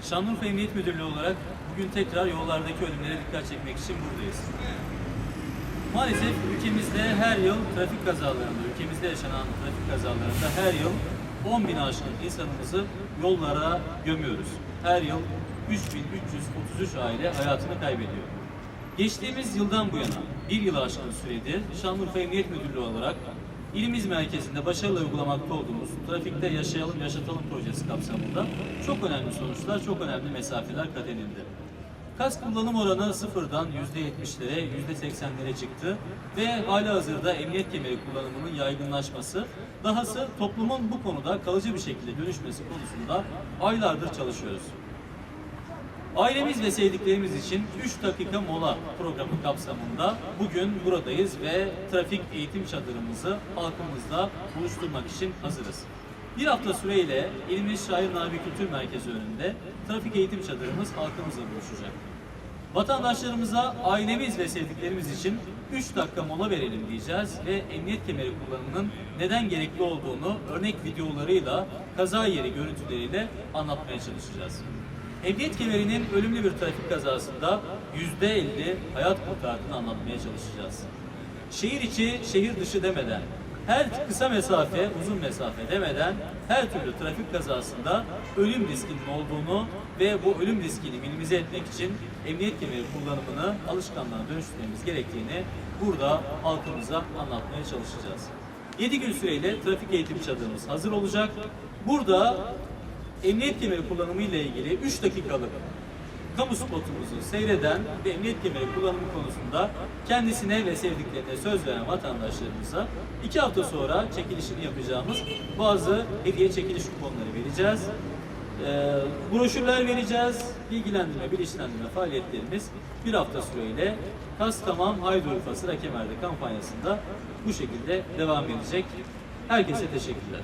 Şanlıurfa Emniyet Müdürlüğü olarak bugün tekrar yollardaki ölümlere dikkat çekmek için buradayız. Maalesef ülkemizde her yıl trafik kazalarında, ülkemizde yaşanan trafik kazalarında her yıl 10.000'e aşkın insanımızı yollara gömüyoruz. Her yıl 3.333 aile hayatını kaybediyor. Geçtiğimiz yıldan bu yana bir yılı aşkın süredir Şanlıurfa Emniyet Müdürlüğü olarak ilimiz merkezinde başarıyla uygulamakta olduğumuz Trafikte Yaşayalım Yaşatalım projesi kapsamında çok önemli sonuçlar, çok önemli mesafeler kat edildi. Kask kullanım oranı sıfırdan %70'lere, %80'lere çıktı ve halihazırda emniyet kemeri kullanımının yaygınlaşması, dahası toplumun bu konuda kalıcı bir şekilde dönüşmesi konusunda aylardır çalışıyoruz. Ailemiz ve sevdiklerimiz için 3 dakika mola programı kapsamında bugün buradayız ve trafik eğitim çadırımızı halkımızla buluşturmak için hazırız. Bir hafta süreyle ilimiz Şair Nabi Kültür Merkezi önünde trafik eğitim çadırımız halkımızla buluşacak. Vatandaşlarımıza ailemiz ve sevdiklerimiz için 3 dakika mola verelim diyeceğiz ve emniyet kemeri kullanımının neden gerekli olduğunu örnek videolarıyla, kaza yeri görüntüleriyle anlatmaya çalışacağız. Emniyet kemerinin ölümlü bir trafik kazasında %50 hayat kurtardığını anlatmaya çalışacağız. Şehir içi, şehir dışı demeden, her kısa mesafe, uzun mesafe demeden her türlü trafik kazasında ölüm riskinin olduğunu ve bu ölüm riskini minimize etmek için emniyet kemeri kullanımını alışkanlığa dönüştürmemiz gerektiğini burada halkımıza anlatmaya çalışacağız. 7 gün süreyle trafik eğitim çadırımız hazır olacak. Burada emniyet kemeri kullanımı ile ilgili 3 dakikalık kamu spotumuzu seyreden ve emniyet kemeri kullanımı konusunda kendisine ve sevdiklerine söz veren vatandaşlarımıza 2 hafta sonra çekilişini yapacağımız bazı hediye çekiliş kuponları vereceğiz. Broşürler vereceğiz. Bilgilendirme, bilinçlendirme faaliyetlerimiz bir hafta süreyle Kas Tamam Haydi Urfa Sıra Kemer'de kampanyasında bu şekilde devam edecek. Herkese teşekkürler.